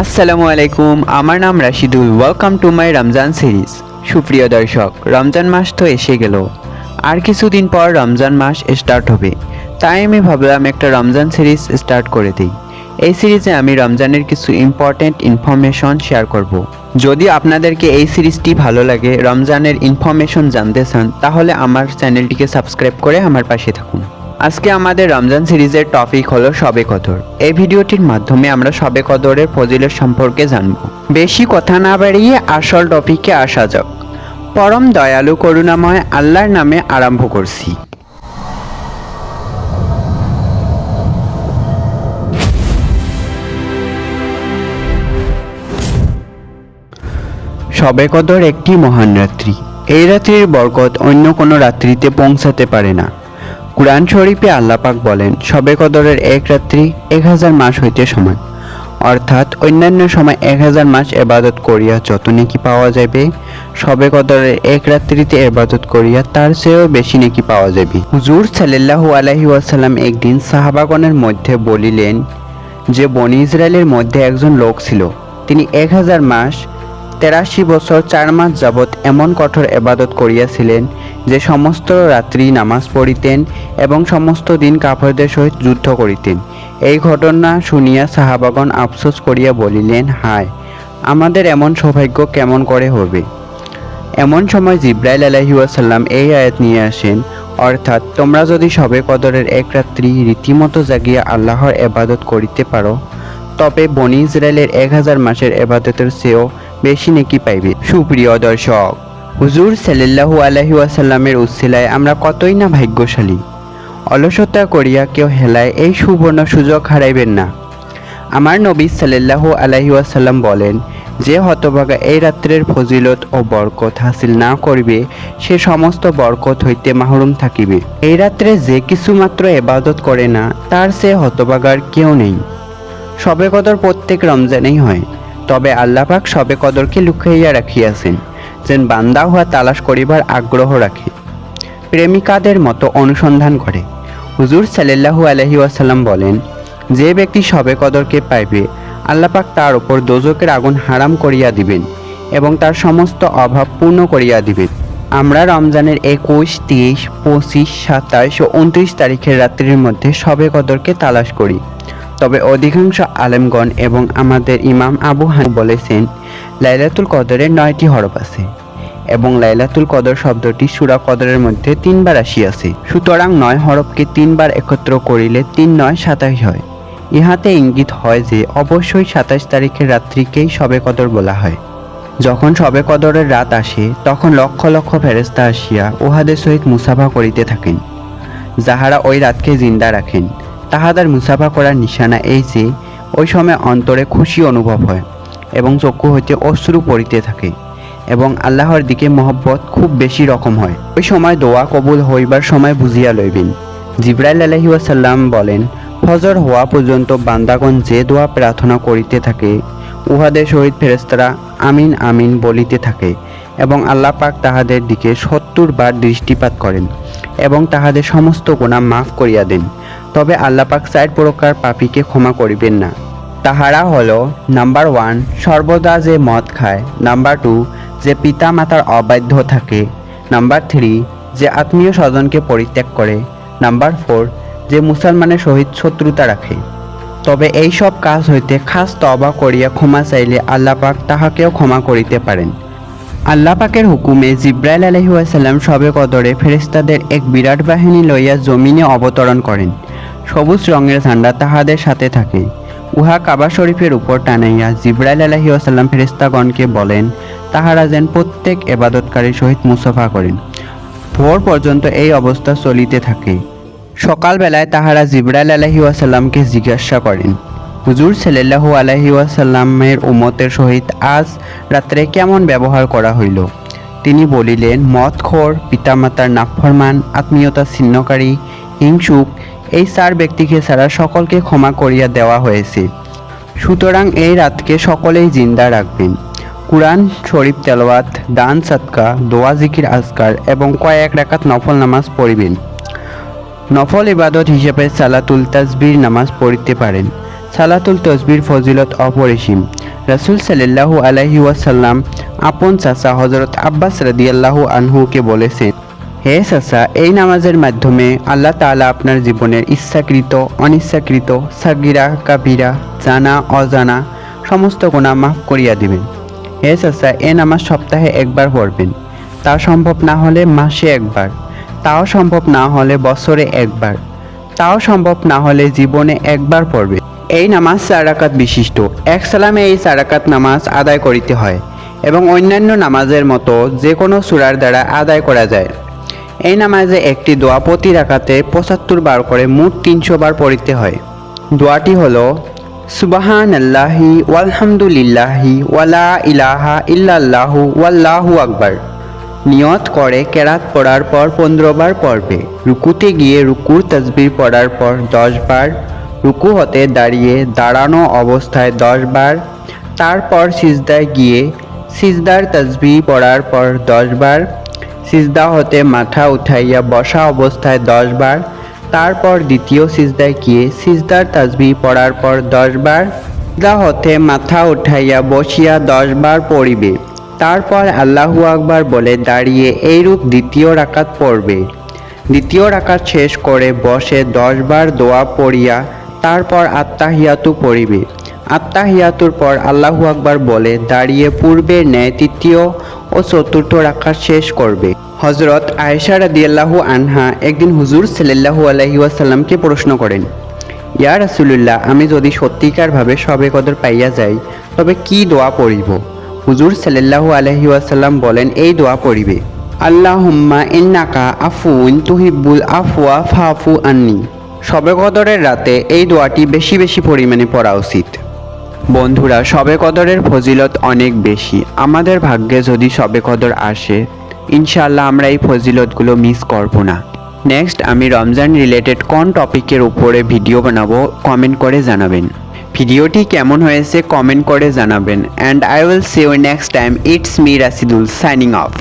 আসসালামু আলাইকুম, আমার নাম Rashidul. Welcome to my Ramzan series. সুপ্রিয় দর্শক, রমজান মাস তো এসে গেল, আর কিছুদিন পর রমজান মাস স্টার্ট হবে। তাই আমি ভাবলাম একটা রমজান সিরিজ স্টার্ট করে দিই। এই সিরিজে আমি রমজানের কিছু ইম্পর্ট্যান্ট ইনফরমেশন শেয়ার করব। যদি আপনাদেরকে এই সিরিজটি ভালো লাগে, রমজানের ইনফরমেশন জানতে চান, তাহলে আমার চ্যানেলটিকে সাবস্ক্রাইব করে আমার পাশে থাকুন। আজকে আমাদের রমজান সিরিজের টপিক হলো শবে কদর। এই ভিডিওটির মাধ্যমে আমরা শবে কদরের ফজিলত সম্পর্কে জানব। বেশি কথা না বাড়িয়ে আসল টপিকে আসা যাক। পরম দয়ালু করুণাময় আল্লাহর নামে আরম্ভ করছি। শবে কদর একটি মহান রাত্রি। এই রাত্রির বরকত অন্য কোনো রাত্রিতে পৌঁছাতে পারে না। কুরআন শরীফে আল্লাহ পাক বলেন, শবে কদরের এক রাত্রি 1000 মাস হইতে সমান। অর্থাৎ অন্যান্য সময় 1000 মাস ইবাদত করিয়া যত নেকি পাওয়া যাবে, শবে কদরের এক রাত্রিতে ইবাদত করিয়া তার চেয়েও বেশি নেকি পাওয়া যাবে। হুজুর সাল্লাল্লাহু আলাইহি ওয়াসাল্লাম একদিন সাহাবাগণের মধ্যে বলিলেন যে, বনি ইসরায়েলের মধ্যে একজন লোক ছিল। তিনি 1000 মাস 83 বছর 4 মাস যাবৎ এমন কঠোর ইবাদত করিয়াছিলেন যে সমস্ত রাত্রি নামাজ পড়িতেন এবং সমস্ত দিন কাফেরদের সহিত যুদ্ধ করিতেন। এই ঘটনা শুনিয়া সাহাবাগণ আফসোস করিয়া বলিলেন, হায়, আমাদের এমন সৌভাগ্য কেমন করে হবে। এমন সময় জিব্রাইল আলাইহিস সালাম এই আয়াত নিয়ে আসেন, অর্থাৎ তোমরা যদি শবে কদরের এক রাত্রি রীতিমতো জাগিয়া আল্লাহর ইবাদত করিতে পারো, তবে বনি ইসরায়েলের 1000 মাসের ইবাদতের চেয়েও বেশি নেকি পাইবে। সুপ্রিয় দর্শক, হুজুর সাল্লাল্লাহু আলাইহি ওয়াসাল্লামের উসিলায় আমরা কতই না ভাগ্যশালী। অলসতা করিয়া কেউ হেলায় এই সুবর্ণ সুযোগ হারাইবেন না। আমার নবী সাল্লাল্লাহু আলাইহি ওয়াসাল্লাম বলেন, যে হতভাগা এই রাত্রের ফজিলত ও বরকত হাসিল না করিবে, সে সমস্ত বরকত হইতে মাহরুম থাকিবে। এই রাত্রে যে কিছুমাত্র ইবাদত করে না, তার সে হতভাগার কেউ নেই। শবে কদর প্রত্যেক রমজানেই হয়, তবে আল্লাহ পাক শবে কদরকে লুকাইয়া রাখিয়াছেন, যেন বান্দা উহা তালাশ করিবার আগ্রহ রাখে, প্রেমিকাদের মতো অনুসন্ধান করে। হুজুর সাল্লাল্লাহু আলাইহি ওয়াসাল্লাম বলেন, যে ব্যক্তি শবে কদরকে পাইবে, আল্লাহ পাক তার উপর দোজকের আগুন হারাম করিয়া দিবেন এবং তার সমস্ত অভাব পূর্ণ করিয়া দিবেন। আমরা রমজানের 21, 23, 25, 27 ও 29 তারিখের রাত্রির মধ্যে শবে কদরকে তালাশ করি। তবে অধিকাংশ আলেমগণ এবং আমাদের ইমাম আবু হানিফা বলেছেন, লাইলাতুল কদরের 9টি হরফ আছে এবং লাইলাতুল কদর শব্দটি সূরা কদরের মধ্যে 3 বার আসিয়াছে। সুতরাং 9 হরফকে 3 বার একত্র করিলে 3 9 27 হয়। ইহাতে ইঙ্গিত হয় যে অবশ্যই 27 তারিখের রাত্রিকেই শবে কদর বলা হয়। যখন শবে কদরের রাত আসে, তখন লক্ষ লক্ষ ফেরেশতা আসিয়া উহাদের সহিত মুসাফা করিতে থাকেন, যাহারা ওই রাতকে জিন্দা রাখেন। তাহাদের মুসাফা করার নিশানা এই যে, ওই সময় অন্তরে খুশি অনুভব হয় এবং চক্ষু হইতে অশ্রু পড়িতে থাকে এবং আল্লাহর দিকে মহব্বত খুব বেশি রকম হয়। ওই সময় দোয়া কবুল হইবার সময় বুঝিয়া লইবেন। জিব্রাইল আলাইহিস সালাম বলেন, ফজর হওয়া পর্যন্ত বান্দাগণ যে দোয়া প্রার্থনা করিতে থাকে, উহাদের সহিত ফেরেশতারা আমিন আমিন বলিতে থাকে এবং আল্লাহ পাক তাহাদের দিকে 70 বার দৃষ্টিপাত করেন এবং তাহাদের সমস্ত গুনাহ মাফ করিয়া দেন। তবে আল্লাহ পাক 4 প্রকার পাপীকে ক্ষমা করিবেন না। তাহারা হলো, নাম্বার 1, সর্বদা যে মদ খায়। নাম্বার 2, যে পিতা মাতার অবাধ্য থাকে। নাম্বার 3, যে আত্মীয় স্বজনকে পরিত্যাগ করে। নাম্বার 4, যে মুসলমানের সহিত শত্রুতা রাখে। তবে এই সব কাজ হইতে খাস তওবা করিয়া ক্ষমা চাইলে আল্লাহ পাক তাহাকেও ক্ষমা করিতে পারেন। আল্লাহ পাকের হুকুমে জিব্রাইল আলাইহিস সালাম শবে কদরে ফেরেশতাদের এক বিরাট বাহিনী লইয়া জমিনে অবতরণ করেন। সবুজ রঙের ঝান্ডা তাহাদের সাথে থাকে। উহা কাবা শরীফের উপর টানাইয়া জিব্রাইল আলাইহিস সালাম ফেরেশতাগণকে বলেন, তাহারা যেন প্রত্যেক ইবাদতকারীর সহিত মুসাফা করেন। ভোর পর্যন্ত এই অবস্থা চলিতে থাকে। সকালবেলায় তাহারা জিব্রাইল আলাইহিস সালামকে জিজ্ঞাসা করেন, হুজুর সাল্লাল্লাহু আলাইহি ওয়াসাল্লামের উম্মতের সহিত আজ রাত্রে কেমন ব্যবহার করা হইল? তিনি বলিলেন, মদখোর, পিতামাতার নাফরমান, আত্মীয়তা ছিন্নকারী, হিংসুক, এই 4 ব্যক্তিকে ছাড়া সকলকে ক্ষমা করিয়া দেওয়া হয়েছে। সুতরাং এই রাতকে সকলেই জিন্দা রাখবেন। কুরআন শরীফ তেলাওয়াত, দান সাদকা, দোয়া জিকির আজকার এবং কয়েক রাকাত নফল নামাজ পড়িবেন। নফল ইবাদত হিসেবে সালাতুল তাসবিহ নামাজ পড়িতে পারেন। সালাতুল তাসবির ফজিলত অপরিসীম। রাসূল সাল্লাল্লাহু আলাইহি ওয়াসাল্লাম আপন চাচা হযরত আব্বাস রাদিয়াল্লাহু আনহুকে বলেছেন, হে চাচা, এই নামাজের মাধ্যমে আল্লাহ তাআলা আপনার জীবনের ইচ্ছাকৃত অনিচ্ছাকৃত সাগিরা কাবিরা জানা অজানা সমস্ত গুনাহ মাফ করিয়া দিবেন। হে চাচা, এই নামাজ সপ্তাহে একবার পড়বেন, তা সম্ভব না হলে মাসে একবার, তাও সম্ভব না হলে বছরে একবার, তাও সম্ভব না হলে জীবনে একবার পড়বে। এই নামাজ 4 রাকাত বিশিষ্ট। এক সালামে এই 4 রাকাত নামাজ আদায় করিতে হয় এবং অন্যান্য নামাজের মতো যে কোনো সূরার দ্বারা আদায় করা যায়। এই নামাজে একটি দোয়া প্রতি রাকাতে 75 বার করে মোট 300 বার পড়িতে হয়। দোয়াটি হলো সুবহানাল্লাহি ওয়ালহামদুলিল্লাহি ওয়ালা ইলাহা ইল্লাল্লাহু ওয়াল্লাহু আকবার। নিয়ত করে কেরাত পড়ার পর 15 বার পড়বে। রুকুতে গিয়ে রুকুর তাসবিহ পড়ার পর 10 বার, রুকু হতে দাঁড়িয়ে দাঁড়ানো অবস্থায় 10 বার, তারপর সিজদায় গিয়ে সিজদার তাসবিহ পড়ার পর 10 বার, সিজদা হতে মাথা উঠাইয়া বসা অবস্থায় 10 বার, তারপর দ্বিতীয় সিজদায় গিয়ে সিজদার তাসবিহ পড়ার পর 10 বার, সিজদা হতে মাথা উঠাইয়া বসিয়া 10 বার পড়িবে। তারপর আল্লাহু আকবার বলে দাঁড়িয়ে এইরূপ দ্বিতীয় রাকাত পড়বে। দ্বিতীয় রাকাত শেষ করে বসে 10 বার দোয়া পড়িয়া তারপর আত্তাহিয়াতু পড়িবে। আত্তাহিয়াতুর পর আল্লাহু আকবার বলে দাঁড়িয়ে পূর্বের ন্যায় তৃতীয় ও চতুর্থ রাকাত শেষ করবে। হযরত আয়েশা রাদিয়াল্লাহু আনহা একদিন হুজুর সাল্লাল্লাহু আলাইহি ওয়াসাল্লামকে প্রশ্ন করেন, ইয়া রাসূলুল্লাহ, আমি যদি সত্যিকারভাবে শবে কদর পাইয়া যাই তবে কি দোয়া পড়িব? হুজুর সাল্লাল্লাহু আলাইহি ওয়াসাল্লাম বলেন, এই দোয়া পড়িবে, আল্লাহুম্মা ইন্নাকা আফুউন তুহিব্বুল আফওয়া ফাফু আন্নি। শবে কদরের রাতে এই দোয়াটি বেশি বেশি পরিমাণে পড়া উচিত। বন্ধুরা, শবে কদরের ফজিলত অনেক বেশি। আমাদের ভাগ্যে যদি শবে কদর আসে, ইনশাআল্লাহ আমরা এই ফজিলতগুলো মিস করব না। নেক্সট আমি রমজান রিলেটেড কোন টপিকের উপরে ভিডিও বানাবো কমেন্ট করে জানাবেন। ভিডিওটি কেমন হয়েছে কমেন্ট করে জানাবেন। And I will see you next time. It's me Rashidul signing of.